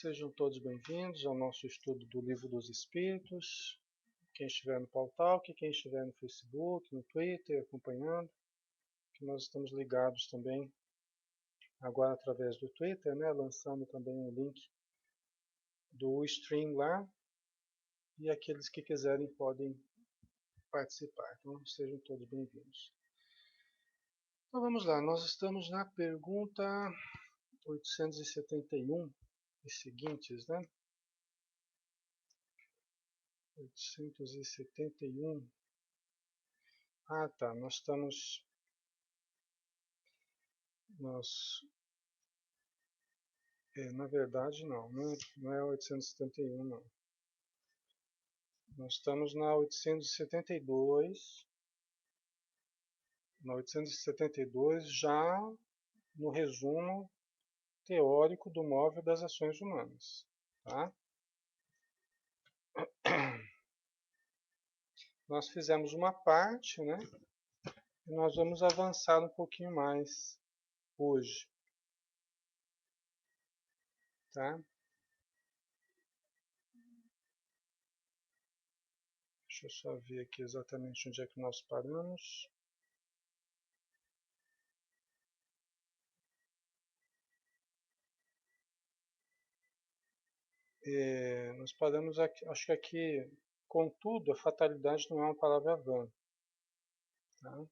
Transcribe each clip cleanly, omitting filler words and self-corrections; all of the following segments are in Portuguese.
Sejam todos bem-vindos ao nosso estudo do Livro dos Espíritos. Quem estiver no Pautalk, quem estiver no Facebook, no Twitter, acompanhando, que nós estamos ligados também agora através do Twitter, né? Lançando também o link do stream lá. E aqueles que quiserem podem participar. Então sejam todos bem-vindos. Então vamos lá, nós estamos na pergunta 871 e seguintes, né? 871. Ah, tá. Nós estamos. Na verdade, não é 871, não. Nós estamos na 872. Na 872, já no resumo teórico do móvel das ações humanas. Tá? Nós fizemos uma parte, né? E nós vamos avançar um pouquinho mais hoje. Tá? Deixa eu só ver aqui exatamente onde é que nós paramos. Nós paramos aqui, acho que aqui, contudo, a fatalidade não é uma palavra vã. Tá?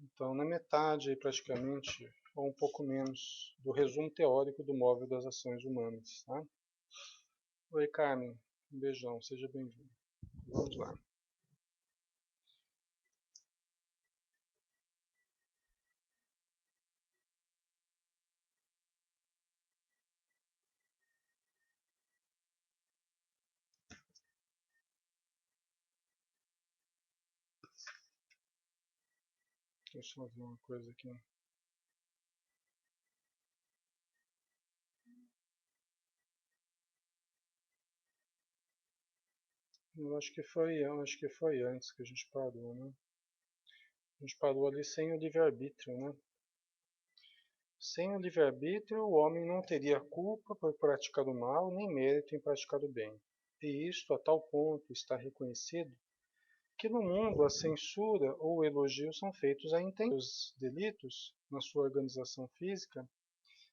Então, na metade, aí, praticamente, ou um pouco menos, do resumo teórico do móvel das ações humanas. Tá? Oi, Carmen. Um beijão, seja bem-vindo. Vamos lá. Deixa eu ver uma coisa aqui. Eu acho que foi antes que a gente parou, né? A gente parou ali sem o livre-arbítrio, né? Sem o livre-arbítrio, o homem não teria culpa por praticar o mal, nem mérito em praticar o bem. E isto a tal ponto está reconhecido que no mundo a censura ou o elogio são feitos a entender os delitos na sua organização física,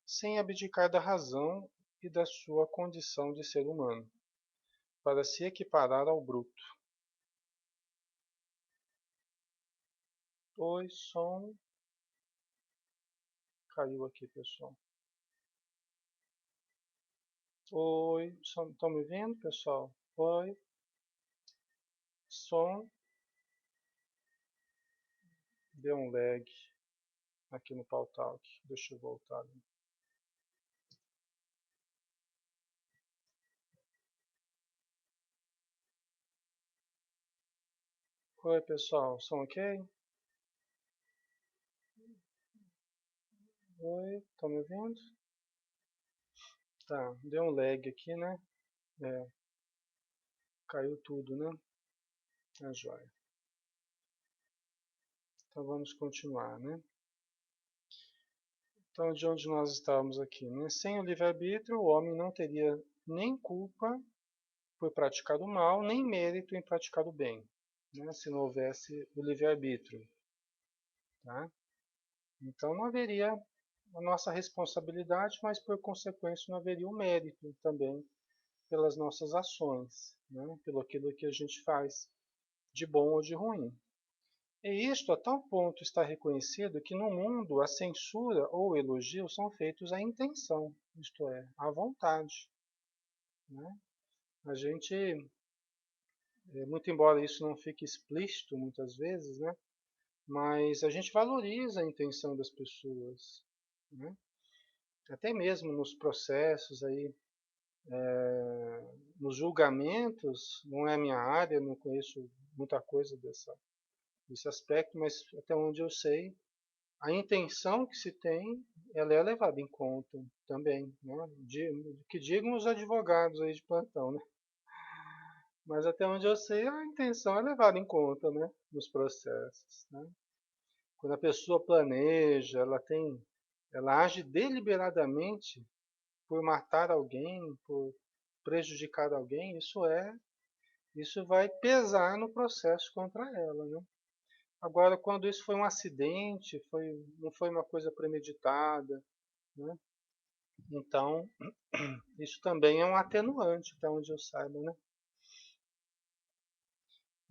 sem abdicar da razão e da sua condição de ser humano, para se equiparar ao bruto. Oi, som. Caiu aqui, pessoal. Oi, estão me vendo, pessoal? Oi, som. Deu um lag aqui no Pautalk. Deixa eu voltar ali. Oi, pessoal, som ok? Oi, estão me ouvindo? Tá, deu um lag aqui, né? Caiu tudo, né? É joia. Então vamos continuar, né? Então, de onde nós estávamos aqui, né? Sem o livre-arbítrio, o homem não teria nem culpa por praticar o mal, nem mérito em praticar o bem, né? Se não houvesse o livre-arbítrio, tá? Então não haveria a nossa responsabilidade, mas por consequência não haveria o mérito também pelas nossas ações, né? Pelo aquilo que a gente faz, de bom ou de ruim. E isto a tal ponto está reconhecido que no mundo a censura ou o elogio são feitos à intenção, isto é, à vontade. Né? A gente, muito embora isso não fique explícito muitas vezes, né? Mas a gente valoriza a intenção das pessoas. Né? Até mesmo nos processos aí, nos julgamentos, não é a minha área, não conheço muita coisa desse aspecto, mas até onde eu sei, a intenção que se tem, ela é levada em conta também, né? Que digam os advogados aí de plantão, né? Mas até onde eu sei, a intenção é levada em conta, né? Nos processos, né? Quando a pessoa planeja, ela age deliberadamente por matar alguém, por prejudicar alguém, isso vai pesar no processo contra ela, né? Agora, quando isso foi um acidente, não foi uma coisa premeditada, né? Então, isso também é um atenuante, até onde eu saiba, né?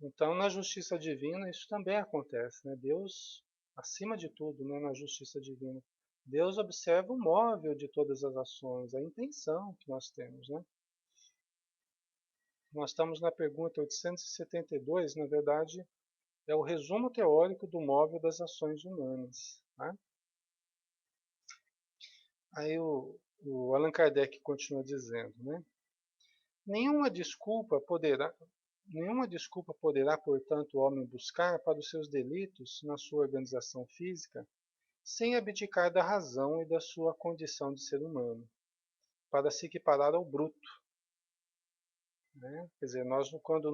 Então, na justiça divina, isso também acontece, né? Deus, acima de tudo, né, na justiça divina, Deus observa o móvel de todas as ações, a intenção que nós temos, né? Nós estamos na pergunta 872, na verdade, é o resumo teórico do móvel das ações humanas, tá? Aí o Allan Kardec continua dizendo, né? Nenhuma desculpa poderá, nenhuma desculpa poderá, portanto, o homem buscar para os seus delitos na sua organização física, sem abdicar da razão e da sua condição de ser humano, para se equiparar ao bruto, né? Quer dizer, quando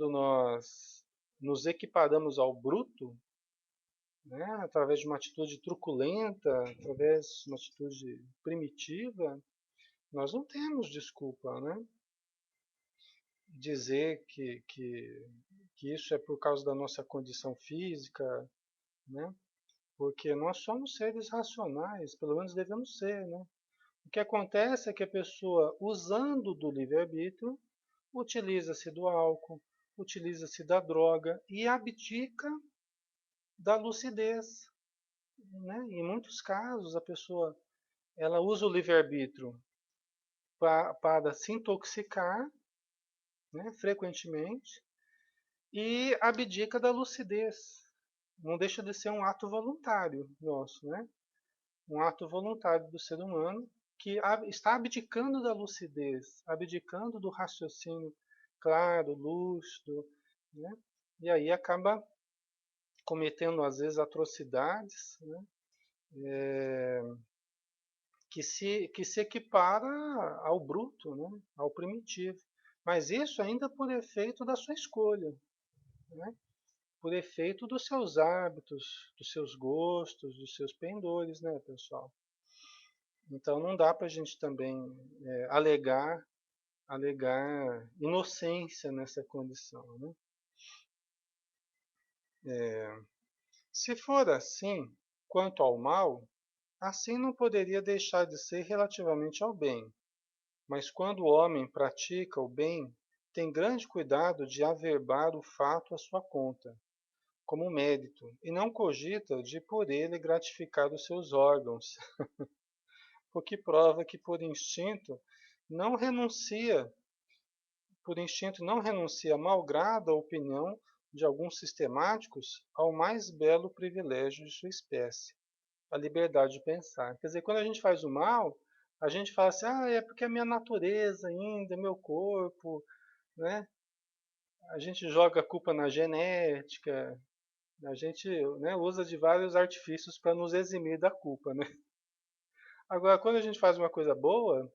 nós nos equiparamos ao bruto, né, através de uma atitude truculenta, através de uma atitude primitiva, nós não temos desculpa, né? Dizer que isso é por causa da nossa condição física, né? Porque nós somos seres racionais, pelo menos devemos ser, né? O que acontece é que a pessoa, usando do livre-arbítrio, utiliza-se do álcool, utiliza-se da droga e abdica da lucidez, né? Em muitos casos, a pessoa ela usa o livre-arbítrio para se intoxicar, né, frequentemente, e abdica da lucidez. Não deixa de ser um ato voluntário nosso, né? Um ato voluntário do ser humano que está abdicando da lucidez, abdicando do raciocínio claro, lúcido, né? E aí acaba cometendo às vezes atrocidades, né? Que se equipara ao bruto, né? Ao primitivo. Mas isso ainda por efeito da sua escolha, né? Por efeito dos seus hábitos, dos seus gostos, dos seus pendores, né, pessoal? Então não dá para a gente também alegar inocência nessa condição, né? Se for assim, quanto ao mal, assim não poderia deixar de ser relativamente ao bem. Mas quando o homem pratica o bem, tem grande cuidado de averbar o fato à sua conta, como mérito, e não cogita de por ele gratificar os seus órgãos, o que prova que não renuncia, por instinto não renuncia, malgrado a opinião de alguns sistemáticos, ao mais belo privilégio de sua espécie, a liberdade de pensar. Quer dizer, quando a gente faz o mal, a gente fala assim, é porque é minha natureza ainda, é meu corpo, né? A gente joga a culpa na genética, a gente, né, usa de vários artifícios para nos eximir da culpa, né? Agora, quando a gente faz uma coisa boa,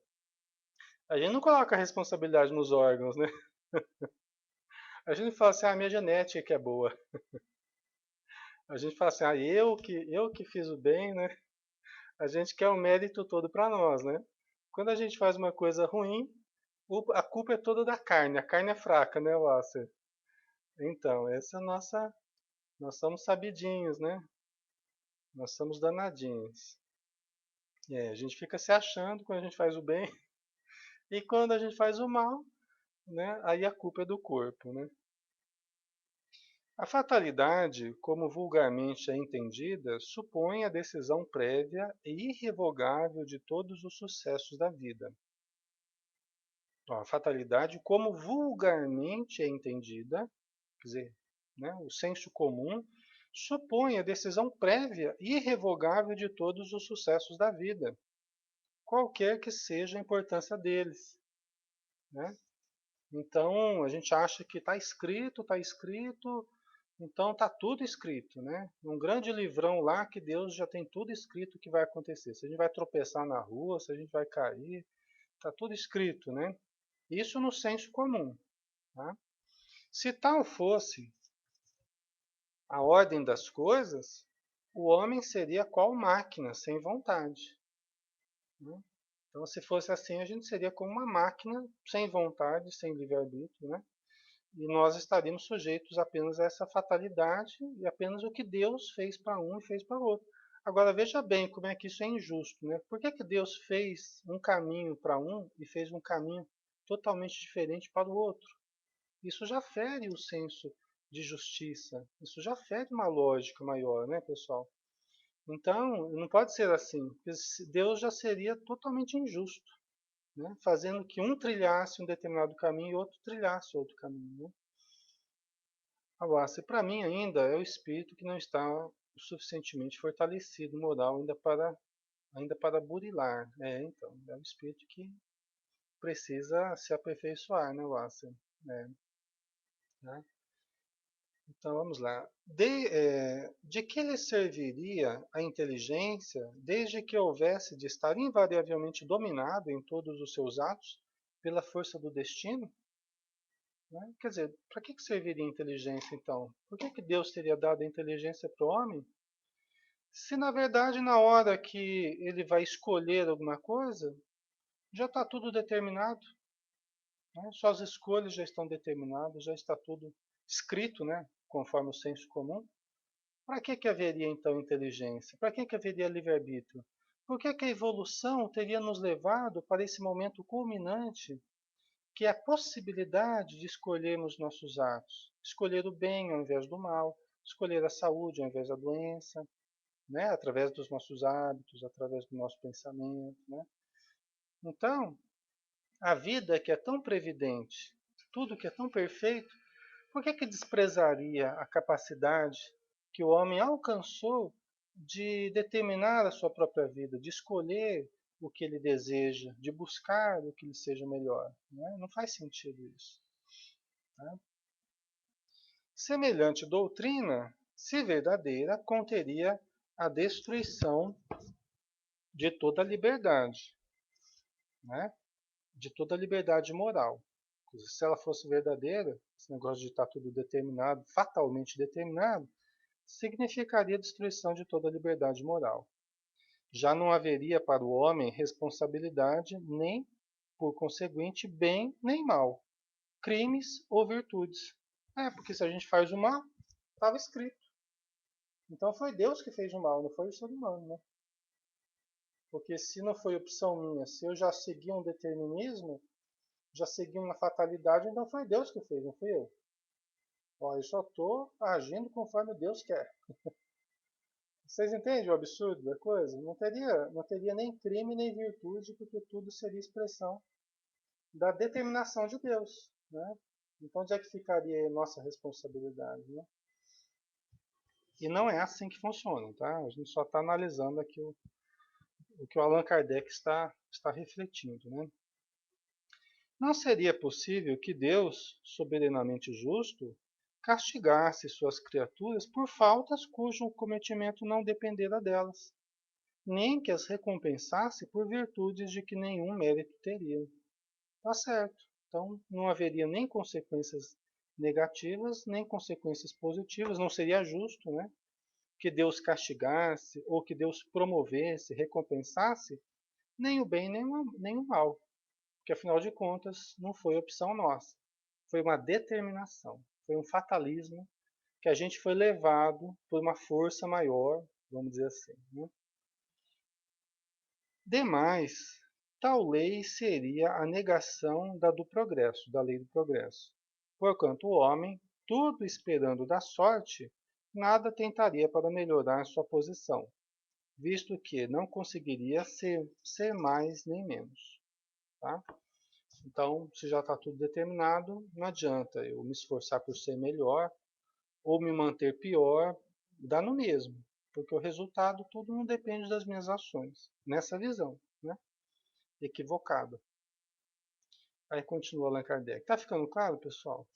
a gente não coloca a responsabilidade nos órgãos, né? A gente fala assim, minha genética que é boa. A gente fala assim, eu que fiz o bem, né? A gente quer o mérito todo para nós, né? Quando a gente faz uma coisa ruim, a culpa é toda da carne. A carne é fraca, né, Wasser? Então, essa é a nossa. Nós somos sabidinhos, né? Nós somos danadinhos. A gente fica se achando quando a gente faz o bem. E quando a gente faz o mal, né? Aí a culpa é do corpo, né? A fatalidade, como vulgarmente é entendida, supõe a decisão prévia e irrevogável de todos os sucessos da vida. Então, a fatalidade, como vulgarmente é entendida, quer dizer, né, o senso comum, supõe a decisão prévia e irrevogável de todos os sucessos da vida, qualquer que seja a importância deles, né? Então, a gente acha que está escrito, então está tudo escrito, né? Um grande livrão lá que Deus já tem tudo escrito que vai acontecer. Se a gente vai tropeçar na rua, se a gente vai cair, está tudo escrito, né? Isso no senso comum, tá? Se tal fosse a ordem das coisas, o homem seria qual máquina, sem vontade. Né? Então, se fosse assim, a gente seria como uma máquina sem vontade, sem livre-arbítrio, né? E nós estaríamos sujeitos apenas a essa fatalidade e apenas o que Deus fez para um e fez para o outro. Agora veja bem como é que isso é injusto, né? Por que que Deus fez um caminho para um e fez um caminho totalmente diferente para o outro? Isso já fere o senso de justiça, isso já fere uma lógica maior, né, pessoal? Então, não pode ser assim, porque Deus já seria totalmente injusto, né? Fazendo que um trilhasse um determinado caminho e outro trilhasse outro caminho, né? Agora, se para mim ainda é o espírito que não está suficientemente fortalecido moral ainda para burilar. Então, é o espírito que precisa se aperfeiçoar, né, Lázaro? É, né? Então vamos lá. De que lhe serviria a inteligência desde que houvesse de estar invariavelmente dominado em todos os seus atos pela força do destino? Né? Quer dizer, para que serviria a inteligência então? Por que que Deus teria dado a inteligência para o homem? Se na verdade na hora que ele vai escolher alguma coisa, já está tudo determinado, né? Suas escolhas já estão determinadas, já está tudo escrito, né? Conforme o senso comum. Para que que haveria então inteligência? Para que que haveria livre-arbítrio? Por que que a evolução teria nos levado para esse momento culminante, que é a possibilidade de escolhermos nossos atos? Escolher o bem ao invés do mal, escolher a saúde ao invés da doença, né? Através dos nossos hábitos, através do nosso pensamento, né? Então, a vida que é tão previdente, tudo que é tão perfeito, por que que desprezaria a capacidade que o homem alcançou de determinar a sua própria vida, de escolher o que ele deseja, de buscar o que lhe seja melhor? Né? Não faz sentido isso. Tá? Semelhante doutrina, se verdadeira, conteria a destruição de toda a liberdade, né? De toda a liberdade moral. Se ela fosse verdadeira, esse negócio de estar tudo determinado, fatalmente determinado, significaria a destruição de toda a liberdade moral. Já não haveria para o homem responsabilidade, nem, por conseguinte, bem nem mal, crimes ou virtudes. Porque se a gente faz o mal, estava escrito. Então foi Deus que fez o mal, não foi o ser humano, né? Porque se não foi opção minha, se eu já segui um determinismo, já segui uma fatalidade, então foi Deus que fez, não fui eu. Ó, eu só estou agindo conforme Deus quer. Vocês entendem o absurdo da coisa? Não teria nem crime nem virtude, porque tudo seria expressão da determinação de Deus, né? Então onde é que ficaria a nossa responsabilidade, né? E não é assim que funciona, tá? A gente só está analisando aqui o que o Allan Kardec está refletindo, né? Não seria possível que Deus, soberanamente justo, castigasse suas criaturas por faltas cujo cometimento não dependera delas, nem que as recompensasse por virtudes de que nenhum mérito teriam. Tá certo. Então não haveria nem consequências negativas, nem consequências positivas, não seria justo, né? Que Deus castigasse ou que Deus promovesse, recompensasse nem o bem nem o mal, porque afinal de contas não foi opção nossa, foi uma determinação, foi um fatalismo que a gente foi levado por uma força maior, vamos dizer assim, né? Demais, tal lei seria a negação do progresso, da lei do progresso. Porquanto o homem, tudo esperando da sorte, nada tentaria para melhorar sua posição, visto que não conseguiria ser mais nem menos. Tá? Então, se já está tudo determinado, não adianta eu me esforçar por ser melhor ou me manter pior, dá no mesmo, porque o resultado tudo não depende das minhas ações, nessa visão, né? Equivocada. Aí continua Allan Kardec. Tá ficando claro, pessoal?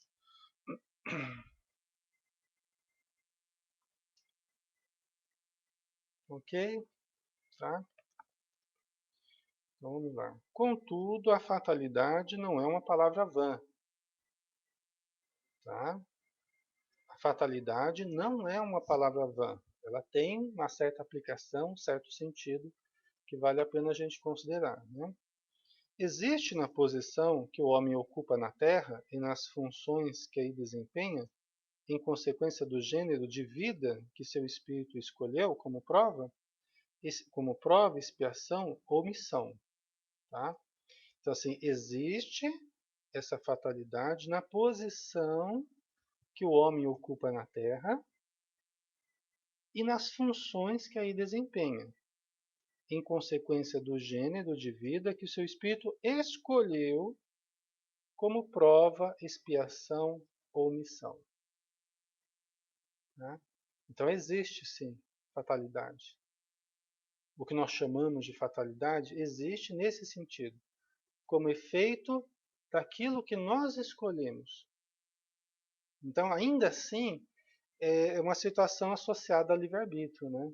Ok? Tá? Então vamos lá. Contudo, a fatalidade não é uma palavra vã. Tá? A fatalidade não é uma palavra vã. Ela tem uma certa aplicação, um certo sentido, que vale a pena a gente considerar, né? Existe na posição que o homem ocupa na Terra e nas funções que aí desempenha, em consequência do gênero de vida que seu espírito escolheu como prova, expiação ou missão, tá? Então, assim, existe essa fatalidade na posição que o homem ocupa na Terra e nas funções que aí desempenha, em consequência do gênero de vida que o seu espírito escolheu como prova, expiação ou missão, né? Então existe sim fatalidade. O que nós chamamos de fatalidade existe nesse sentido, como efeito daquilo que nós escolhemos. Então, ainda assim, é uma situação associada ao livre-arbítrio, né?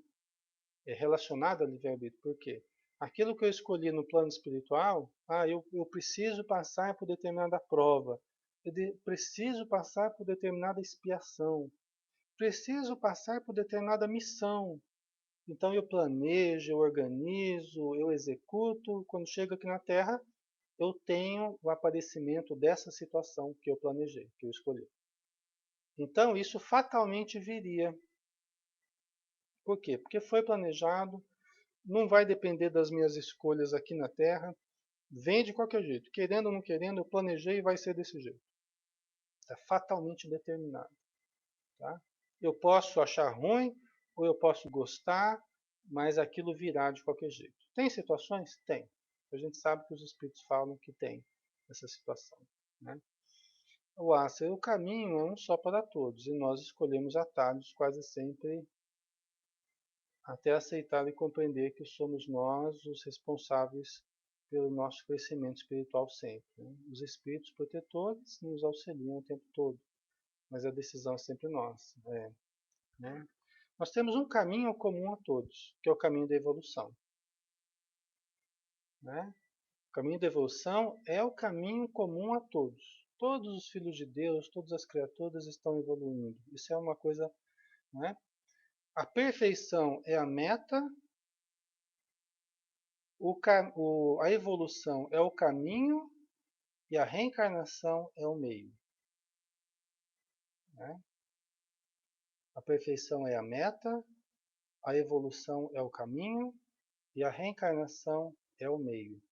É relacionada ao livre-arbítrio. Por quê? Aquilo que eu escolhi no plano espiritual, eu preciso passar por determinada prova, preciso passar por determinada expiação, preciso passar por determinada missão. Então eu planejo, eu organizo, eu executo. Quando chego aqui na Terra, eu tenho o aparecimento dessa situação que eu planejei, que eu escolhi. Então isso fatalmente viria. Por quê? Porque foi planejado, não vai depender das minhas escolhas aqui na Terra, vem de qualquer jeito. Querendo ou não querendo, eu planejei e vai ser desse jeito. Está fatalmente determinado. Tá? Eu posso achar ruim ou eu posso gostar, mas aquilo virá de qualquer jeito. Tem situações? Tem. A gente sabe que os espíritos falam que tem essa situação, né? O caminho é um só para todos e nós escolhemos atalhos quase sempre até aceitar e compreender que somos nós os responsáveis pelo nosso crescimento espiritual sempre, né? Os espíritos protetores nos auxiliam o tempo todo, mas a decisão é sempre nossa, né? Nós temos um caminho comum a todos, que é o caminho da evolução, né? O caminho da evolução é o caminho comum a todos. Todos os filhos de Deus, todas as criaturas estão evoluindo. Isso é uma coisa, né? A perfeição é a meta, a evolução é o caminho e a reencarnação é o meio, né? A perfeição é a meta, a evolução é o caminho e a reencarnação é o meio.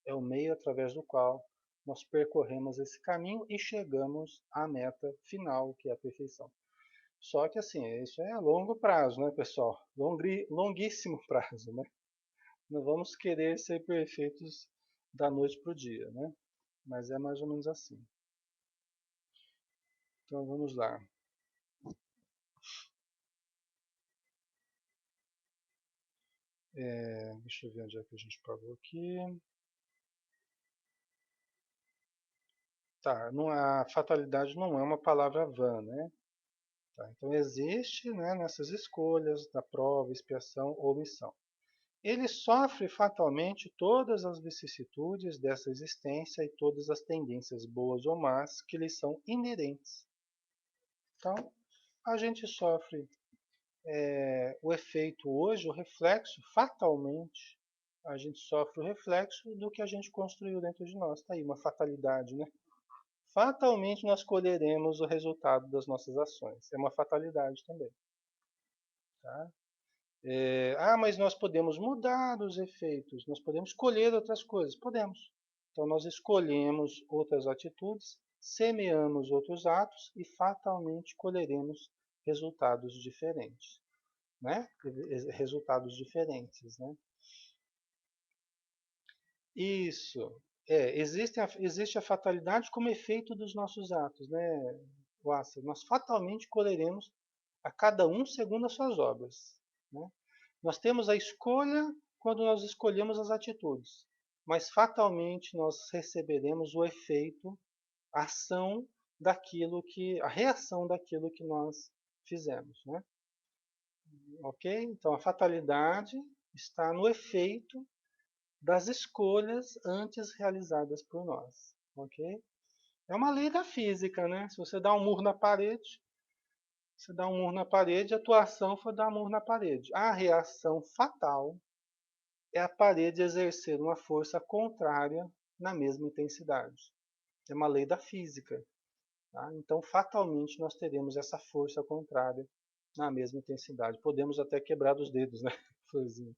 É o meio através do qual nós percorremos esse caminho e chegamos à meta final, que é a perfeição. Só que assim, isso é a longo prazo, né, pessoal? Longuíssimo prazo, né? Não vamos querer ser perfeitos da noite para o dia, né? Mas é mais ou menos assim. Então vamos lá. Deixa eu ver onde é que a gente parou aqui. Tá, a fatalidade não é uma palavra vã, né? Tá, então existe, né, nessas escolhas da prova, expiação ou missão. Ele sofre fatalmente todas as vicissitudes dessa existência e todas as tendências boas ou más que lhe são inerentes. Então, a gente sofre o efeito hoje, o reflexo, fatalmente, a gente sofre o reflexo do que a gente construiu dentro de nós. Está aí uma fatalidade, né? Fatalmente nós colheremos o resultado das nossas ações. É uma fatalidade também. Tá? Mas nós podemos mudar os efeitos, nós podemos escolher outras coisas. Podemos. Então nós escolhemos outras atitudes, semeamos outros atos e fatalmente colheremos resultados diferentes, né? Resultados diferentes, né? Isso. Existe a fatalidade como efeito dos nossos atos, né, Watson? Nós fatalmente colheremos a cada um segundo as suas obras, né? Nós temos a escolha quando nós escolhemos as atitudes, mas fatalmente nós receberemos o efeito, a ação a reação daquilo que nós fizemos, né? Ok? Então a fatalidade está no efeito das escolhas antes realizadas por nós, ok? É uma lei da física, né? Se você dá um murro na parede, você dá um murro na parede, a tua ação foi dar um murro na parede. A reação fatal é a parede exercer uma força contrária na mesma intensidade. É uma lei da física. Tá? Então, fatalmente, nós teremos essa força contrária na mesma intensidade. Podemos até quebrar os dedos, né? Por exemplo.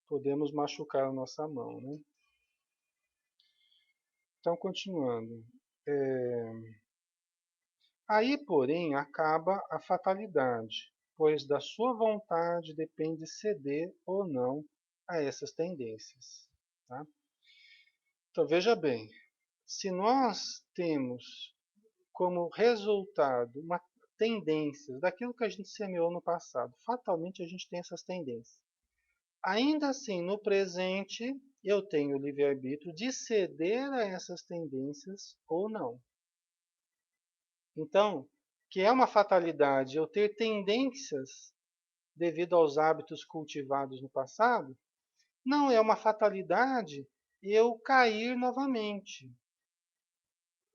Podemos machucar a nossa mão. Né? Então, continuando. Aí, porém, acaba a fatalidade, pois da sua vontade depende ceder ou não a essas tendências. Tá? Então, veja bem, se nós temos como resultado uma tendências daquilo que a gente semeou no passado, fatalmente a gente tem essas tendências. Ainda assim, no presente, eu tenho o livre-arbítrio de ceder a essas tendências ou não. Então, que é uma fatalidade eu ter tendências devido aos hábitos cultivados no passado, não é uma fatalidade eu cair novamente.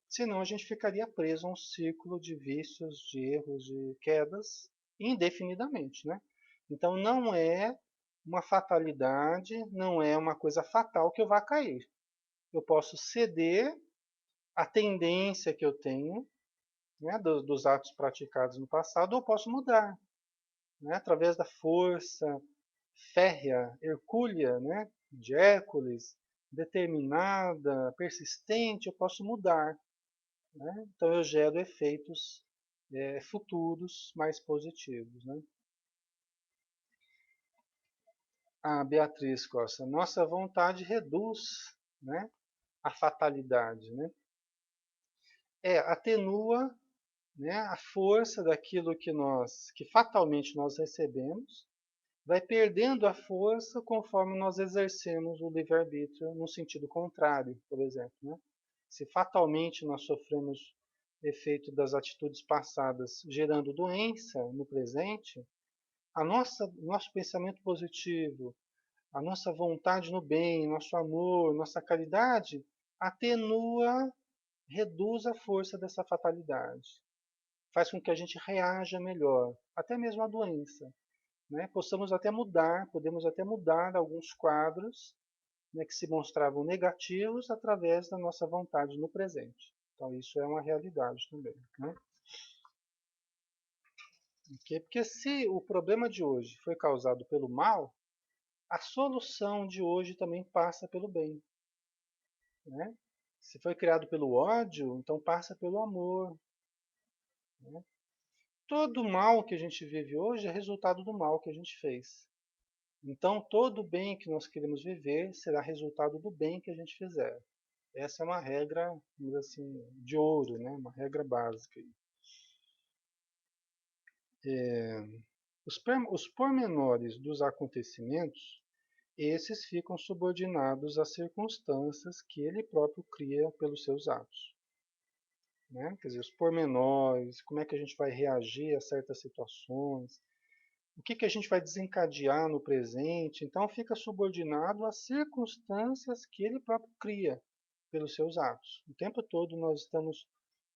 Senão a gente ficaria preso a um círculo de vícios, de erros, de quedas, indefinidamente, né? Então não é uma fatalidade, não é uma coisa fatal que eu vá cair. Eu posso ceder à tendência que eu tenho, né, dos atos praticados no passado, ou posso mudar, né, através da força férrea, hercúlea, né, de Hércules, determinada, persistente, eu posso mudar. Né? Então eu gero efeitos futuros mais positivos. Né? A Beatriz Costa, nossa vontade reduz, né, a fatalidade, né? Atenua, né, a força daquilo que fatalmente nós recebemos, vai perdendo a força conforme nós exercemos o livre-arbítrio no sentido contrário, por exemplo. Né? Se fatalmente nós sofremos efeito das atitudes passadas gerando doença no presente, nosso pensamento positivo, a nossa vontade no bem, nosso amor, nossa caridade, atenua, reduz a força dessa fatalidade. Faz com que a gente reaja melhor, até mesmo à doença. Né? Podemos até mudar alguns quadros, né, que se mostravam negativos através da nossa vontade no presente. Então isso é uma realidade também. Né? Porque se o problema de hoje foi causado pelo mal, a solução de hoje também passa pelo bem. Né? Se foi criado pelo ódio, então passa pelo amor. Né? Todo mal que a gente vive hoje é resultado do mal que a gente fez. Então, todo o bem que nós queremos viver será resultado do bem que a gente fizer. Essa é uma regra, assim, de ouro, né? Uma regra básica. Os pormenores dos acontecimentos, esses ficam subordinados às circunstâncias que ele próprio cria pelos seus atos. Né? Quer dizer, os pormenores, como é que a gente vai reagir a certas situações, o que, que a gente vai desencadear no presente, então fica subordinado às circunstâncias que ele próprio cria pelos seus atos. O tempo todo nós estamos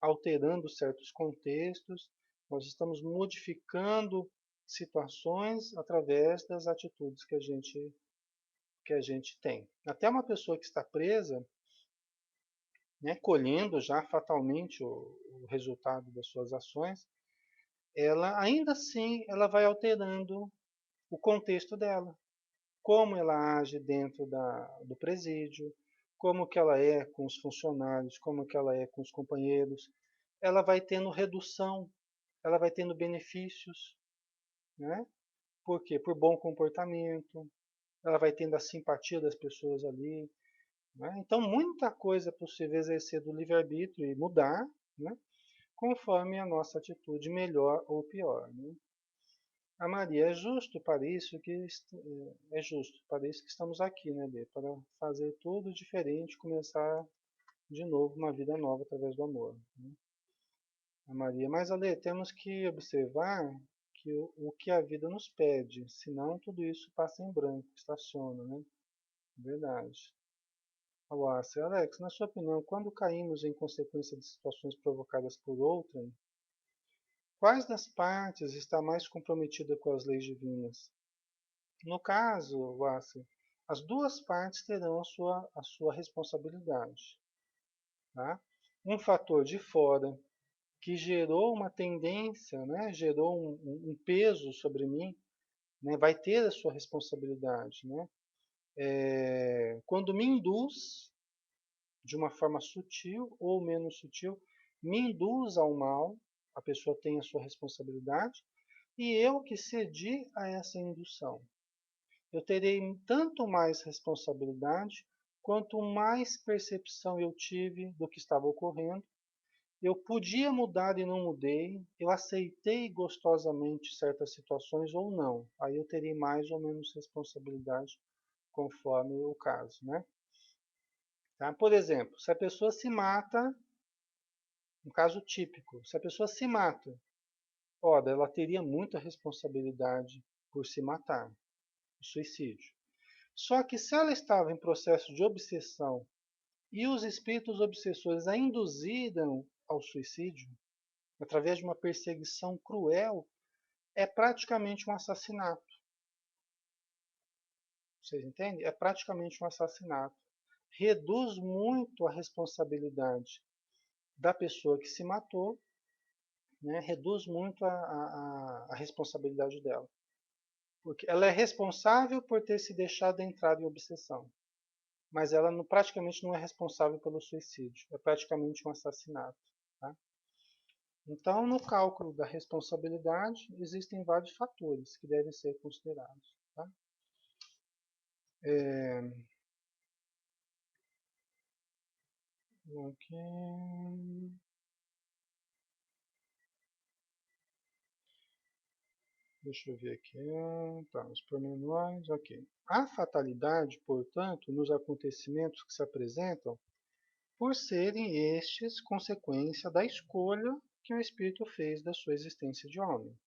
alterando certos contextos, nós estamos modificando situações através das atitudes que a gente tem. Até uma pessoa que está presa, né, colhendo já fatalmente o resultado das suas ações, ela ainda assim ela vai alterando o contexto dela, como ela age dentro do presídio, como que ela é com os funcionários, como que ela é com os companheiros. Ela vai tendo redução, ela vai tendo benefícios, né? Por quê? Por bom comportamento, ela vai tendo a simpatia das pessoas ali. Né? Então, muita coisa é possível exercer do livre-arbítrio e mudar, né? Conforme a nossa atitude melhor ou pior. Né? A Maria, é justo para isso que estamos aqui, né, Lê? Para fazer tudo diferente, começar de novo uma vida nova através do amor. Né? A Maria, mas Lê, temos que observar que o que a vida nos pede, senão tudo isso passa em branco, estaciona, né? Verdade. Alácia, Alex, na sua opinião, quando caímos em consequência de situações provocadas por outrem, quais das partes está mais comprometida com as leis divinas? No caso, Wassi, As duas partes terão a sua responsabilidade. Tá? Um fator de fora que gerou uma tendência, né, gerou um peso sobre mim, né, vai ter a sua responsabilidade. Né? Quando me induz, de uma forma sutil ou menos sutil, me induz ao mal, a pessoa tem a sua responsabilidade, e eu que cedi a essa indução. Eu terei tanto mais responsabilidade, quanto mais percepção eu tive do que estava ocorrendo. Eu podia mudar e não mudei, eu aceitei gostosamente certas situações ou não. Aí eu terei mais ou menos responsabilidade conforme o caso, né? Tá? Por exemplo, se a pessoa se mata, um caso típico, se a pessoa se mata, ora, ela teria muita responsabilidade por se matar, o suicídio. Só que se ela estava em processo de obsessão e os espíritos obsessores a induziram ao suicídio, através de uma perseguição cruel, é praticamente um assassinato. Vocês entendem? É praticamente um assassinato. Reduz muito a responsabilidade da pessoa que se matou, né? Reduz muito a responsabilidade dela. Porque ela é responsável por ter se deixado entrar em obsessão, mas ela praticamente não é responsável pelo suicídio. É praticamente um assassinato. Tá? Então, no cálculo da responsabilidade, existem vários fatores que devem ser considerados. Tá? Ok. Deixa eu ver aqui. Tá, os pormenores, ok. A fatalidade, portanto, nos acontecimentos que se apresentam, por serem estes consequência da escolha que o espírito fez da sua existência de homem.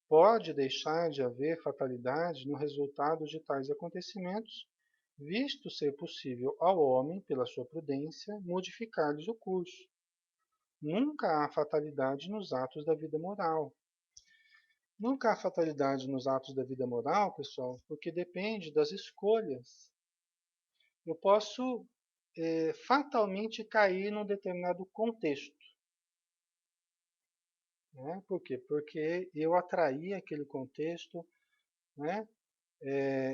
Pode deixar de haver fatalidade no resultado de tais acontecimentos, visto ser possível ao homem, pela sua prudência, modificar-lhes o curso. Nunca há fatalidade nos atos da vida moral. Nunca há fatalidade nos atos da vida moral, pessoal, porque depende das escolhas. Eu posso fatalmente cair num determinado contexto. Né? Por quê? Porque eu atraí aquele contexto, né?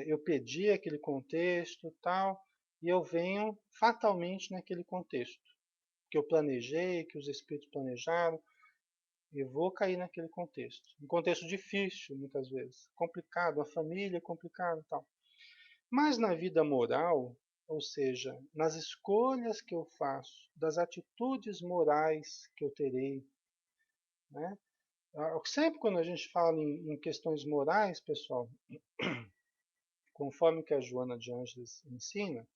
Eu pedi aquele contexto tal, e eu venho fatalmente naquele contexto. Que eu planejei, que os espíritos planejaram, e vou cair naquele contexto. Um contexto difícil, muitas vezes. Complicado, a família é complicada e tal. Mas na vida moral, ou seja, nas escolhas que eu faço, das atitudes morais que eu terei, né? Sempre quando a gente fala em questões morais, pessoal, conforme que a Joana de Ângeles ensina,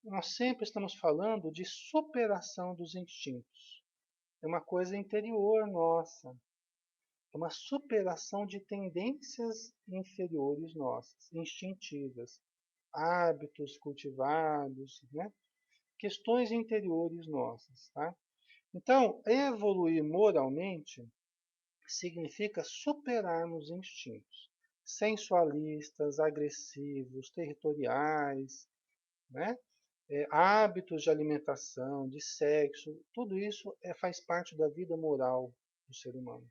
nós sempre estamos falando de superação dos instintos. É uma coisa interior nossa. É uma superação de tendências inferiores nossas, instintivas, hábitos cultivados, né? Questões interiores nossas. Tá? Então, evoluir moralmente significa superarmos instintos sensualistas, agressivos, territoriais, né? Hábitos de alimentação, de sexo, tudo isso faz parte da vida moral do ser humano.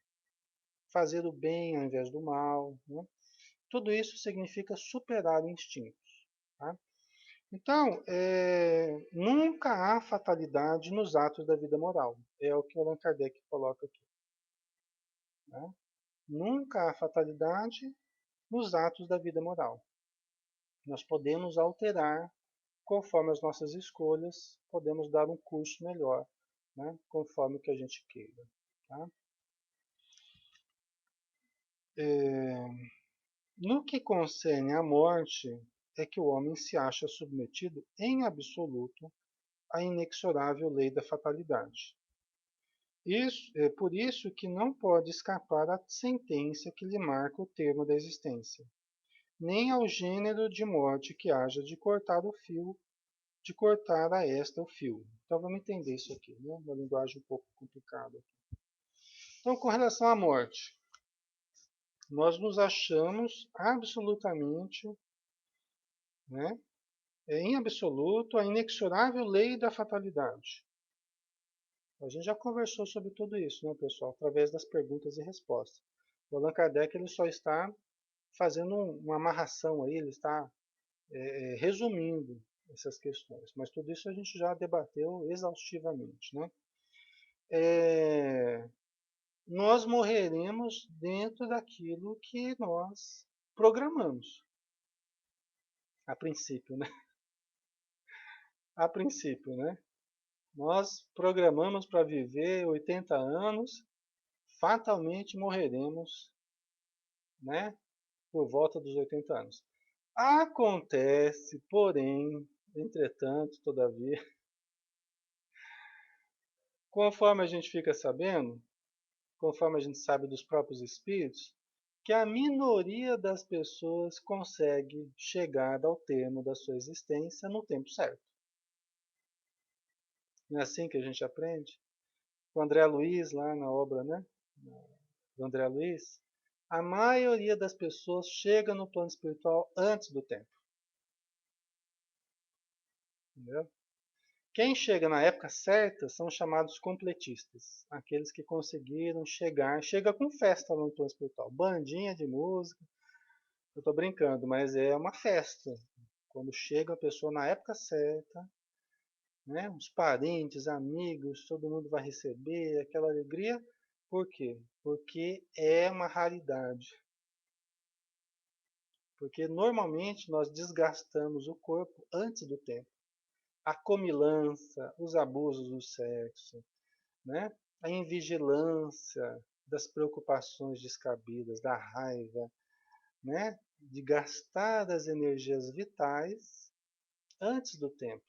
Fazer o bem ao invés do mal, né? Tudo isso significa superar instintos. Tá? Então, nunca há fatalidade nos atos da vida moral. É o que Allan Kardec coloca aqui. Né? Nunca há fatalidade nos atos da vida moral. Nós podemos alterar conforme as nossas escolhas, podemos dar um curso melhor, né? Conforme o que a gente queira. Tá? No que concerne à morte, é que o homem se acha submetido em absoluto à inexorável lei da fatalidade. Isso, é por isso que não pode escapar à sentença que lhe marca o termo da existência, nem ao gênero de morte que haja de cortar o fio, de cortar a esta o fio. Então vamos entender isso aqui, né? Uma linguagem um pouco complicada. Então, com relação à morte, nós nos achamos absolutamente né? É, em absoluto, a inexorável lei da fatalidade. A gente já conversou sobre tudo isso, né, pessoal, através das perguntas e respostas. O Allan Kardec ele só está fazendo uma amarração aí, ele está resumindo essas questões, mas tudo isso a gente já debateu exaustivamente, né? É, nós morreremos dentro daquilo que nós programamos, a princípio, né? A princípio, né? Nós programamos para viver 80 anos, fatalmente morreremos, né? Por volta dos 80 anos. Acontece, porém, entretanto, todavia, conforme a gente fica sabendo, conforme a gente sabe dos próprios espíritos, que a minoria das pessoas consegue chegar ao termo da sua existência no tempo certo. Não é assim que a gente aprende? O André Luiz, lá na obra, né, do André Luiz, a maioria das pessoas chega no plano espiritual antes do tempo. Entendeu? Quem chega na época certa são chamados completistas, aqueles que conseguiram chegar, chega com festa no plano espiritual, bandinha de música, eu estou brincando, mas é uma festa, quando chega a pessoa na época certa, né, os parentes, amigos, todo mundo vai receber aquela alegria, por quê? Porque é uma raridade, porque normalmente nós desgastamos o corpo antes do tempo, a comilança, os abusos do sexo, né? A invigilância das preocupações descabidas, da raiva, né? De gastar as energias vitais antes do tempo.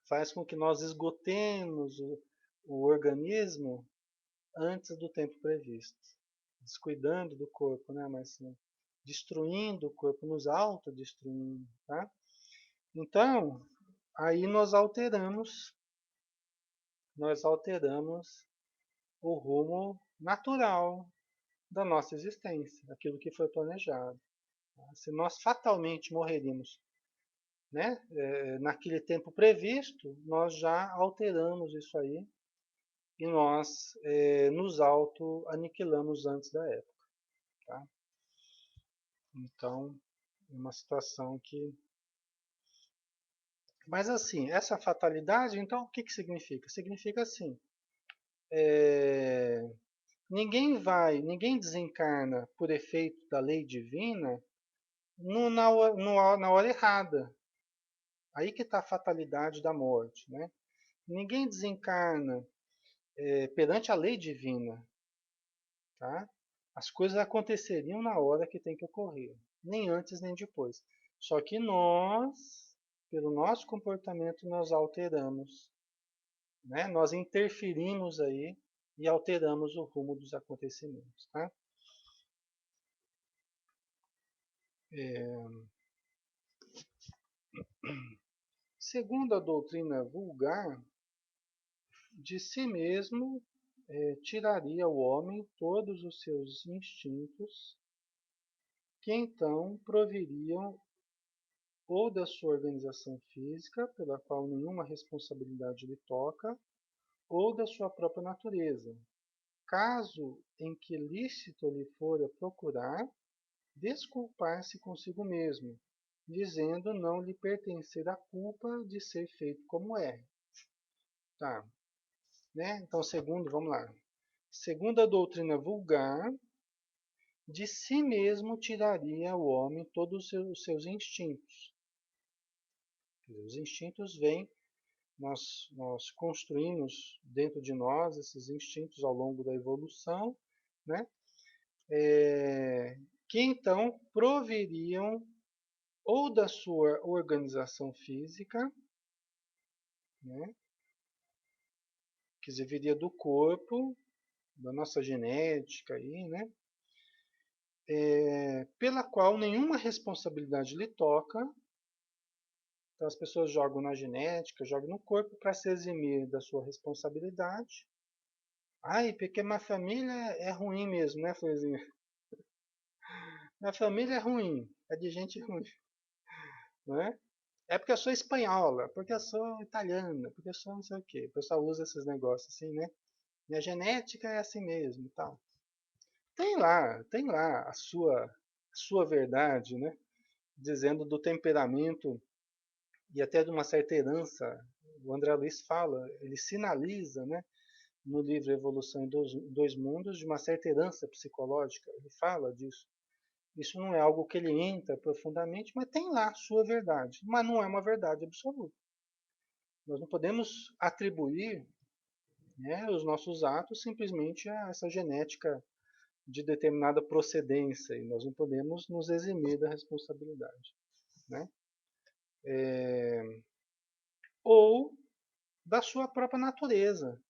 Faz com que nós esgotemos o organismo antes do tempo previsto. Descuidando do corpo, né? Mas sim, destruindo o corpo, nos autodestruindo. Tá? Então, aí nós alteramos o rumo natural da nossa existência, aquilo que foi planejado. Se nós fatalmente morreríamos, né, naquele tempo previsto, nós já alteramos isso aí e nós nos auto-aniquilamos antes da época. Tá? Então, é uma situação que... Mas assim, essa fatalidade, então, o que, que significa? Significa assim, é, ninguém desencarna por efeito da lei divina na hora errada. Aí que está a fatalidade da morte, né? Ninguém desencarna perante a lei divina, tá? As coisas aconteceriam na hora que tem que ocorrer, nem antes nem depois. Só que nós, pelo nosso comportamento, nós alteramos, né? Nós interferimos aí e alteramos o rumo dos acontecimentos, tá? Segundo a doutrina vulgar, de si mesmo tiraria o homem todos os seus instintos, que então proviriam ou da sua organização física, pela qual nenhuma responsabilidade lhe toca, ou da sua própria natureza. Caso em que lícito lhe fora procurar desculpar-se consigo mesmo, dizendo não lhe pertencer a culpa de ser feito como é. Tá, né? Então, vamos lá. Segundo a doutrina vulgar, de si mesmo tiraria o homem todos os seus instintos. Os instintos vêm, nós construímos dentro de nós esses instintos ao longo da evolução, né? Que então proveriam ou da sua organização física, né? Que viria do corpo, da nossa genética aí, né? Pela qual nenhuma responsabilidade lhe toca. Então as pessoas jogam na genética, jogam no corpo para se eximir da sua responsabilidade. Ai, porque minha família é ruim mesmo, né, Florzinha? Minha família é ruim, é de gente ruim. né? É porque eu sou espanhola, porque eu sou italiana, porque eu sou não sei o quê. O pessoal usa esses negócios assim, né? Minha genética é assim mesmo e tal. Tem lá a sua verdade, né? Dizendo do temperamento e até de uma certa herança. O André Luiz fala, ele sinaliza, né? No livro Evolução em Dois Mundos, de uma certa herança psicológica. Ele fala disso. Isso não é algo que ele entra profundamente, mas tem lá a sua verdade. Mas não é uma verdade absoluta. Nós não podemos atribuir, né, os nossos atos simplesmente a essa genética de determinada procedência e nós não podemos nos eximir da responsabilidade, né? Ou da sua própria natureza,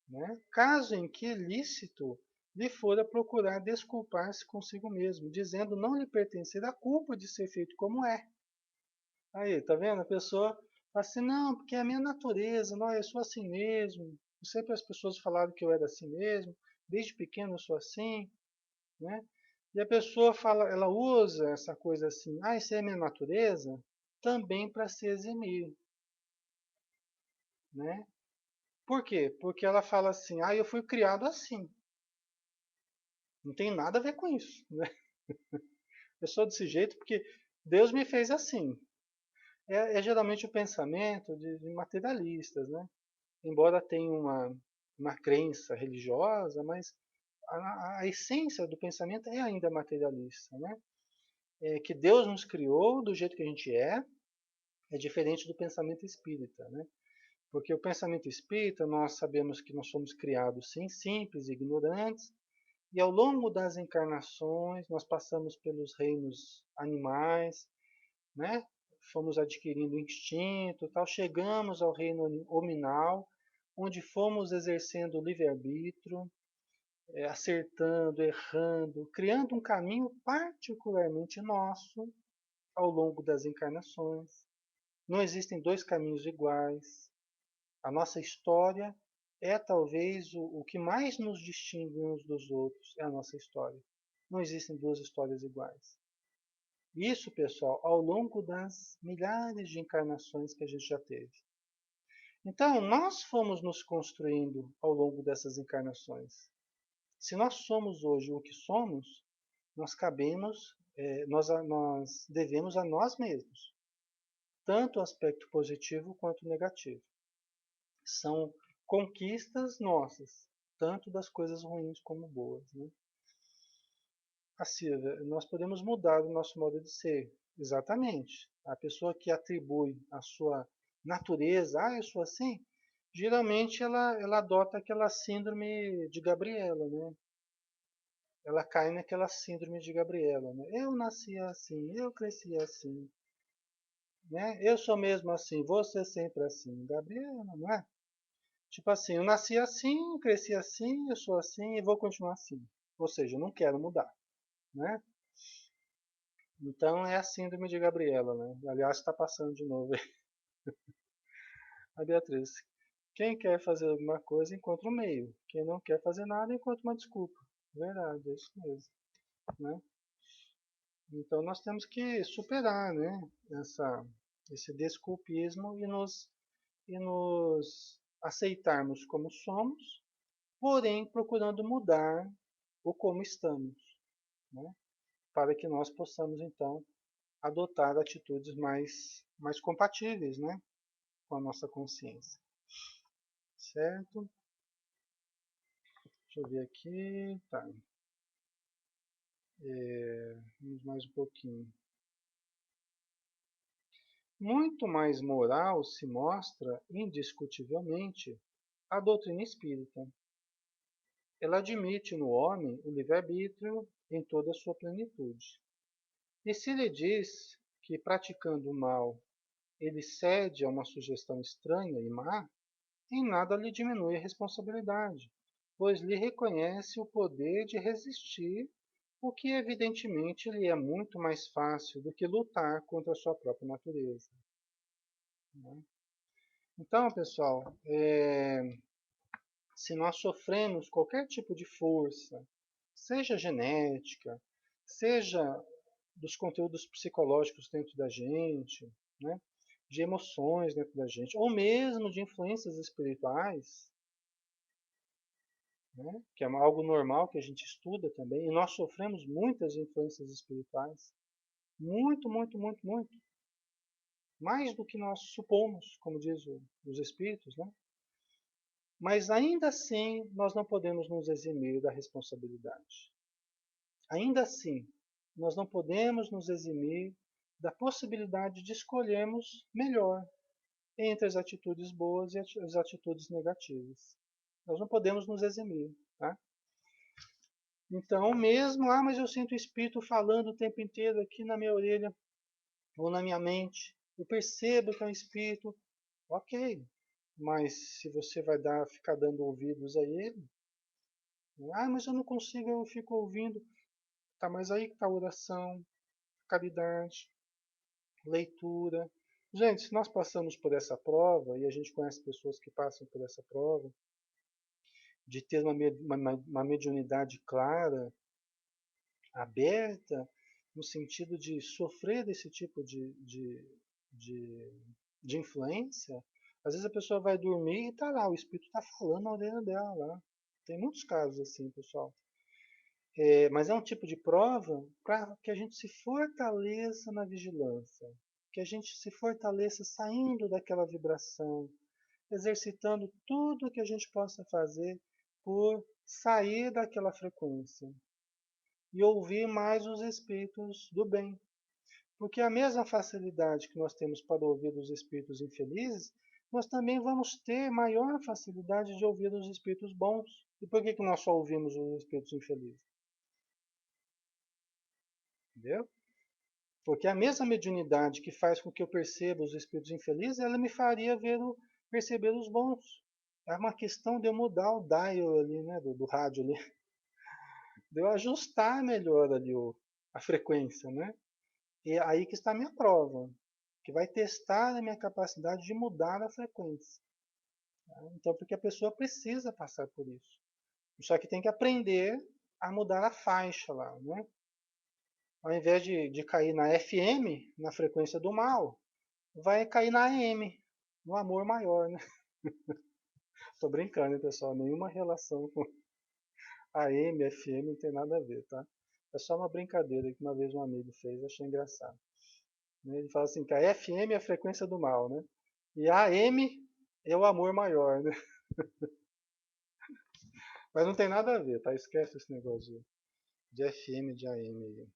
né? Caso em que lícito lhe fora procurar desculpar-se consigo mesmo, dizendo não lhe pertencer a culpa de ser feito como é. Aí, tá vendo? A pessoa fala assim, não, porque é a minha natureza, não, eu sou assim mesmo. Sempre as pessoas falaram que eu era assim mesmo, desde pequeno eu sou assim, né? E a pessoa fala, ela usa essa coisa assim, ah, isso é a minha natureza, também para se eximir, né? Por quê? Porque ela fala assim, ah, eu fui criado assim. Não tem nada a ver com isso, né? Eu sou desse jeito porque Deus me fez assim. É geralmente o pensamento de materialistas, né? Embora tenha uma crença religiosa, mas a essência do pensamento é ainda materialista, né? É que Deus nos criou do jeito que a gente é diferente do pensamento espírita, né? Porque o pensamento espírita, nós sabemos que nós somos criados sim, simples e ignorantes, e ao longo das encarnações nós passamos pelos reinos animais, né? Fomos adquirindo instinto, tal, chegamos ao reino hominal, onde fomos exercendo o livre-arbítrio, acertando, errando, criando um caminho particularmente nosso ao longo das encarnações. Não existem dois caminhos iguais. A nossa história é talvez o que mais nos distingue uns dos outros, é a nossa história. Não existem duas histórias iguais. Isso, pessoal, ao longo das milhares de encarnações que a gente já teve. Então, nós fomos nos construindo ao longo dessas encarnações. Se nós somos hoje o que somos, nós cabemos, nós devemos a nós mesmos, tanto o aspecto positivo quanto o negativo. São conquistas nossas, tanto das coisas ruins como boas, né? A Silvia, nós podemos mudar o nosso modo de ser. Exatamente. A pessoa que atribui a sua natureza, ah, eu sou assim, geralmente ela adota aquela síndrome de Gabriela, né? Ela cai naquela síndrome de Gabriela, né? Eu nasci assim, eu cresci assim, né? Eu sou mesmo assim, você sempre assim. Gabriela, não é? Tipo assim, eu nasci assim, cresci assim, eu sou assim e vou continuar assim. Ou seja, eu não quero mudar, né? Então é a síndrome de Gabriela, né? Aliás, está passando de novo aí. A Beatriz. Quem quer fazer alguma coisa encontra um meio. Quem não quer fazer nada encontra uma desculpa. Verdade, é isso mesmo, né? Então nós temos que superar, né? Esse desculpismo e nos aceitarmos como somos, porém procurando mudar o como estamos, né? Para que nós possamos então adotar atitudes mais compatíveis, né? Com a nossa consciência, certo? Deixa eu ver aqui, tá, vamos mais um pouquinho. Muito mais moral se mostra, indiscutivelmente, a doutrina espírita. Ela admite no homem o livre-arbítrio em toda a sua plenitude. E se lhe diz que, praticando o mal, ele cede a uma sugestão estranha e má, em nada lhe diminui a responsabilidade, pois lhe reconhece o poder de resistir, o que evidentemente lhe é muito mais fácil do que lutar contra a sua própria natureza, né? Então, pessoal, se nós sofremos qualquer tipo de força, seja genética, seja dos conteúdos psicológicos dentro da gente, né? De emoções dentro da gente, ou mesmo de influências espirituais, né? Que é algo normal que a gente estuda também, e nós sofremos muitas influências espirituais, muito, muito, muito, muito, mais do que nós supomos, como diz os espíritos, né? Mas ainda assim, nós não podemos nos eximir da responsabilidade. Ainda assim, nós não podemos nos eximir da possibilidade de escolhermos melhor entre as atitudes boas e as atitudes negativas. Nós não podemos nos eximir, tá? Então, mesmo, mas eu sinto o espírito falando o tempo inteiro aqui na minha orelha ou na minha mente. Eu percebo que é um espírito, ok. Mas se você vai ficar dando ouvidos a ele, mas eu não consigo, eu fico ouvindo. Tá, mas aí que está a oração, caridade, leitura. Gente, se nós passamos por essa prova, e a gente conhece pessoas que passam por essa prova, de ter uma mediunidade clara, aberta, no sentido de sofrer desse tipo de, de influência, às vezes a pessoa vai dormir e está lá, o espírito está falando na orelha dela lá. Tem muitos casos assim, pessoal. Mas é um tipo de prova para que a gente se fortaleça na vigilância, que a gente se fortaleça saindo daquela vibração, exercitando tudo que a gente possa fazer por sair daquela frequência e ouvir mais os espíritos do bem. Porque a mesma facilidade que nós temos para ouvir os espíritos infelizes, nós também vamos ter maior facilidade de ouvir os espíritos bons. E por que nós só ouvimos os espíritos infelizes? Entendeu? Porque a mesma mediunidade que faz com que eu perceba os espíritos infelizes, ela me faria perceber os bons. É uma questão de eu mudar o dial ali, né, do rádio ali, de eu ajustar melhor ali a frequência, né? E é aí que está a minha prova, que vai testar a minha capacidade de mudar a frequência. Tá? Então, porque a pessoa precisa passar por isso. Só que tem que aprender a mudar a faixa lá, né? Ao invés de cair na FM, na frequência do mal, vai cair na AM, no amor maior, né? Tô brincando, hein, pessoal? Nenhuma relação com AM, FM, não tem nada a ver, tá? É só uma brincadeira que uma vez um amigo fez, achei engraçado. Ele fala assim que a FM é a frequência do mal, né? E a AM é o amor maior, né? Mas não tem nada a ver, tá? Esquece esse negócio de FM e de AM aí.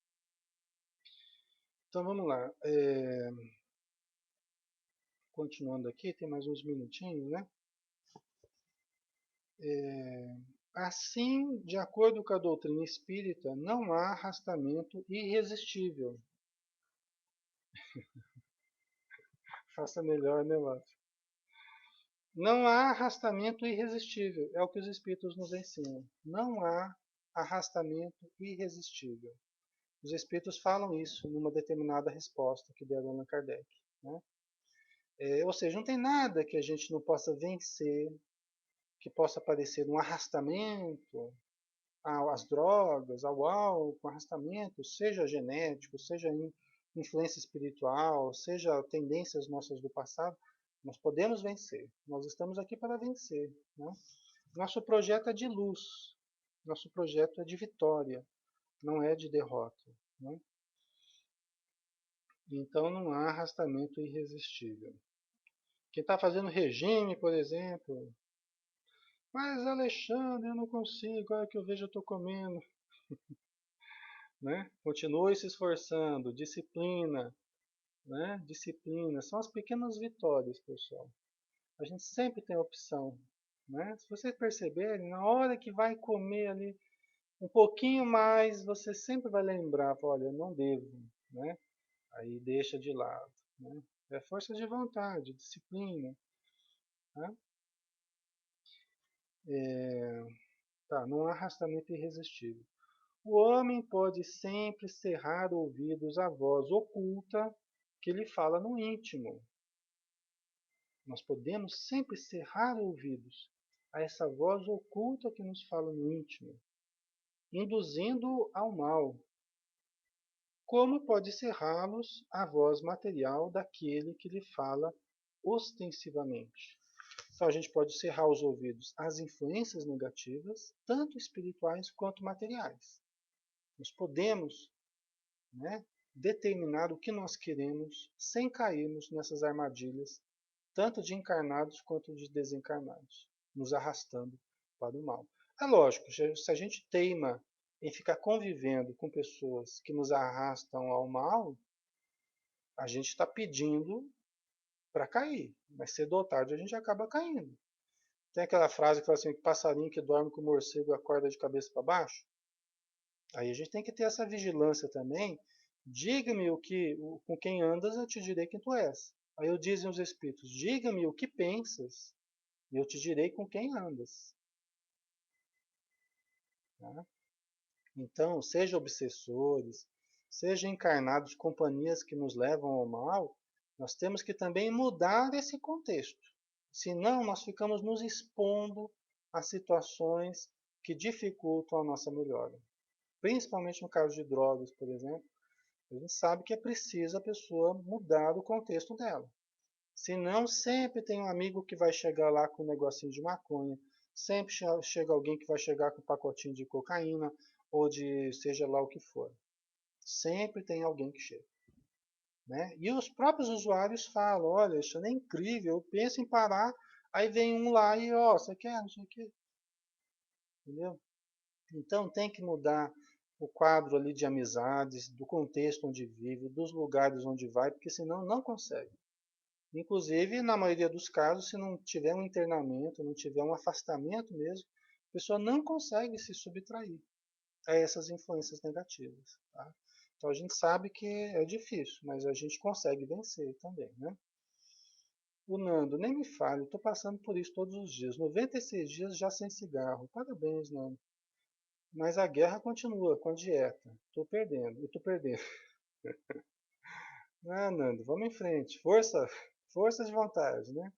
Então vamos lá. Continuando aqui, tem mais uns minutinhos, né? Assim, de acordo com a doutrina espírita, não há arrastamento irresistível. Faça melhor, né, Lázaro? Não há arrastamento irresistível. É o que os espíritos nos ensinam. Não há arrastamento irresistível. Os espíritos falam isso numa determinada resposta que deram a Allan Kardec. Né? Ou seja, não tem nada que a gente não possa vencer, que possa parecer um arrastamento às drogas, ao álcool, arrastamento, seja genético, seja influência espiritual, seja tendências nossas do passado, nós podemos vencer. Nós estamos aqui para vencer. Né? Nosso projeto é de luz, nosso projeto é de vitória, não é de derrota. Né? Então não há arrastamento irresistível. Quem está fazendo regime, por exemplo, mas Alexandre, eu não consigo, olha que eu vejo eu estou comendo. Né? Continue se esforçando, disciplina, né? Disciplina, são as pequenas vitórias, pessoal. A gente sempre tem opção, né? Se vocês perceberem, na hora que vai comer ali um pouquinho mais, você sempre vai lembrar, olha, eu não devo, né? Aí deixa de lado, né? É força de vontade, disciplina, né? Tá, não há arrastamento irresistível. O homem pode sempre cerrar ouvidos à voz oculta que lhe fala no íntimo. Nós podemos sempre cerrar ouvidos a essa voz oculta que nos fala no íntimo, induzindo ao mal, como pode cerrá-los a voz material daquele que lhe fala ostensivamente. Então a gente pode cerrar os ouvidos às influências negativas, tanto espirituais quanto materiais. Nós podemos, né, determinar o que nós queremos sem cairmos nessas armadilhas, tanto de encarnados quanto de desencarnados, nos arrastando para o mal. É lógico, se a gente teima em ficar convivendo com pessoas que nos arrastam ao mal, a gente está pedindo para cair, mas cedo ou tarde a gente acaba caindo. Tem aquela frase que fala assim, que passarinho que dorme com o morcego acorda de cabeça para baixo. Aí a gente tem que ter essa vigilância também. Diga-me com quem andas, eu te direi quem tu és. Aí eu dizem os espíritos, diga-me o que pensas, e eu te direi com quem andas. Tá? Então, seja obsessores, seja encarnados, companhias que nos levam ao mal, nós temos que também mudar esse contexto. Senão, nós ficamos nos expondo a situações que dificultam a nossa melhora. Principalmente no caso de drogas, por exemplo, a gente sabe que é preciso a pessoa mudar o contexto dela. Senão, sempre tem um amigo que vai chegar lá com um negocinho de maconha, sempre chega alguém que vai chegar com um pacotinho de cocaína, ou de seja lá o que for. Sempre tem alguém que chega. Né? E os próprios usuários falam, olha, isso é incrível, eu penso em parar, aí vem um lá e, ó, você quer, não sei o quê. Entendeu? Então tem que mudar o quadro ali de amizades, do contexto onde vive, dos lugares onde vai, porque senão não consegue. Inclusive, na maioria dos casos, se não tiver um internamento, não tiver um afastamento mesmo, a pessoa não consegue se subtrair a essas influências negativas. Tá? Então a gente sabe que é difícil, mas a gente consegue vencer também. Né? O Nando, nem me fale, estou passando por isso todos os dias. 96 dias já sem cigarro. Parabéns, Nando. Mas a guerra continua com a dieta. Estou perdendo, estou perdendo. Ah, Nando, vamos em frente. Força, força de vontade, né?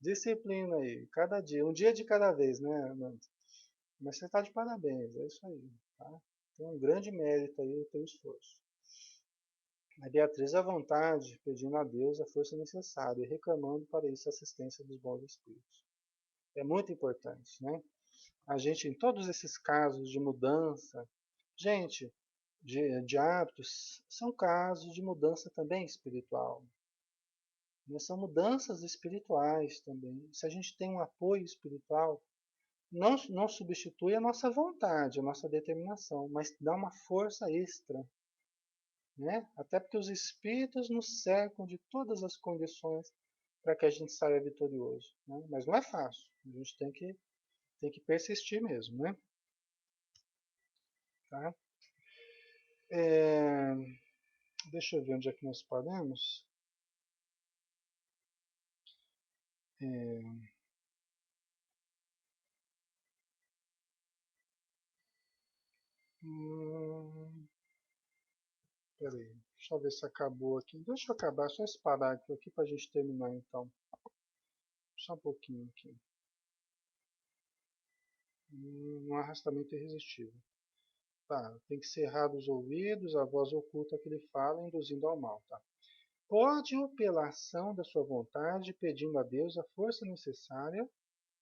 Disciplina aí, cada dia, um dia de cada vez, né, Nando? Mas você está de parabéns, é isso aí, tá? Tem um grande mérito aí o teu esforço. A Beatriz à vontade, pedindo a Deus a força necessária e reclamando para isso a assistência dos bons espíritos. É muito importante, né? A gente, em todos esses casos de mudança, gente, de hábitos, são casos de mudança também espiritual. Né? São mudanças espirituais também. Se a gente tem um apoio espiritual, não substitui a nossa vontade, a nossa determinação, mas dá uma força extra. Né? Até porque os espíritos nos cercam de todas as condições para que a gente saia vitorioso. Né? Mas não é fácil, a gente tem que persistir mesmo. Né? Tá? É, deixa eu ver onde é que nós paramos. É, hum, peraí, deixa eu ver se acabou aqui. Deixa eu acabar só esse parágrafo aqui para a gente terminar então. Só um pouquinho aqui. Um arrastamento irresistível. Tá, tem que cerrar os ouvidos, a voz oculta que ele fala, induzindo ao mal. Tá? Pode-o pela ação da sua vontade, pedindo a Deus a força necessária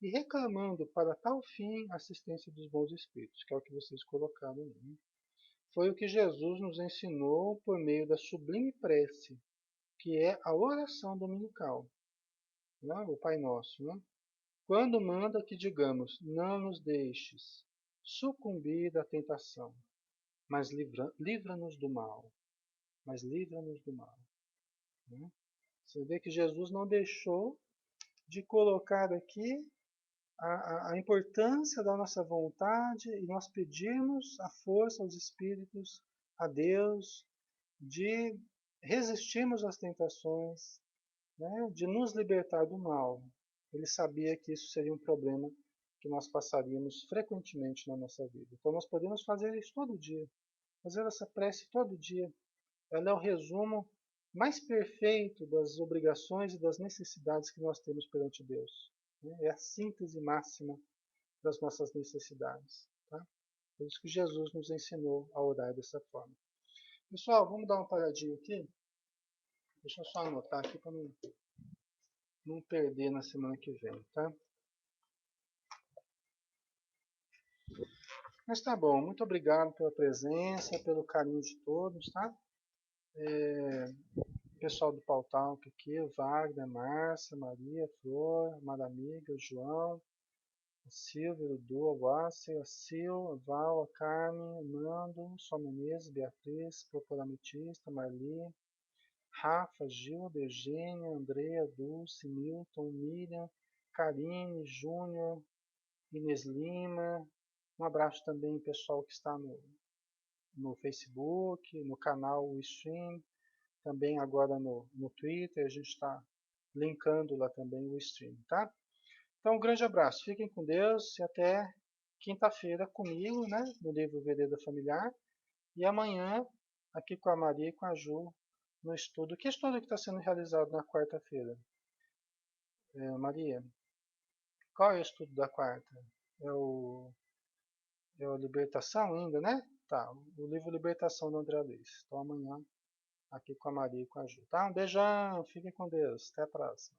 e reclamando para tal fim a assistência dos bons espíritos, que é o que vocês colocaram aí. Né? Foi o que Jesus nos ensinou por meio da sublime prece, que é a oração dominical, né? O Pai Nosso. Né? Quando manda que digamos, não nos deixes sucumbir à tentação, mas livra-nos do mal. Mas livra-nos do mal. Né? Você vê que Jesus não deixou de colocar aqui a importância da nossa vontade e nós pedirmos a força aos Espíritos, a Deus, de resistirmos às tentações, né? De nos libertar do mal. Ele sabia que isso seria um problema que nós passaríamos frequentemente na nossa vida. Então nós podemos fazer isso todo dia, fazer essa prece todo dia. Ela é o resumo mais perfeito das obrigações e das necessidades que nós temos perante Deus. Né? É a síntese máxima das nossas necessidades. Tá? Por isso que Jesus nos ensinou a orar dessa forma. Pessoal, vamos dar uma paradinha aqui. Deixa eu só anotar aqui para não perder na semana que vem, tá? Mas tá bom, muito obrigado pela presença, pelo carinho de todos, tá? Pessoal do Pautalk aqui, o Wagner, Márcia, Maria, Flor, Amada Amiga, o João, a Silvia, o Dudu, a Wássia, a Sil, a Val, a Carmen, o Nando, Sol Menezes, Beatriz, Procurametista, Marli, Rafa, Gilda, Eugênia, Andrea, Dulce, Milton, Miriam, Karine, Júnior, Inês Lima. Um abraço também pessoal que está no Facebook, no canal Stream, também agora no Twitter, a gente está linkando lá também o stream, tá? Então, um grande abraço, fiquem com Deus e até quinta-feira comigo, né, no livro Vereda Familiar, e amanhã aqui com a Maria e com a Ju no estudo. Que estudo que está sendo realizado na quarta-feira? Maria, qual é o estudo da quarta? É o, é o Libertação ainda, né? Tá, o livro Libertação do André Luiz. Então amanhã aqui com a Maria e com a Ju. Tá? Um beijão, fiquem com Deus. Até a próxima.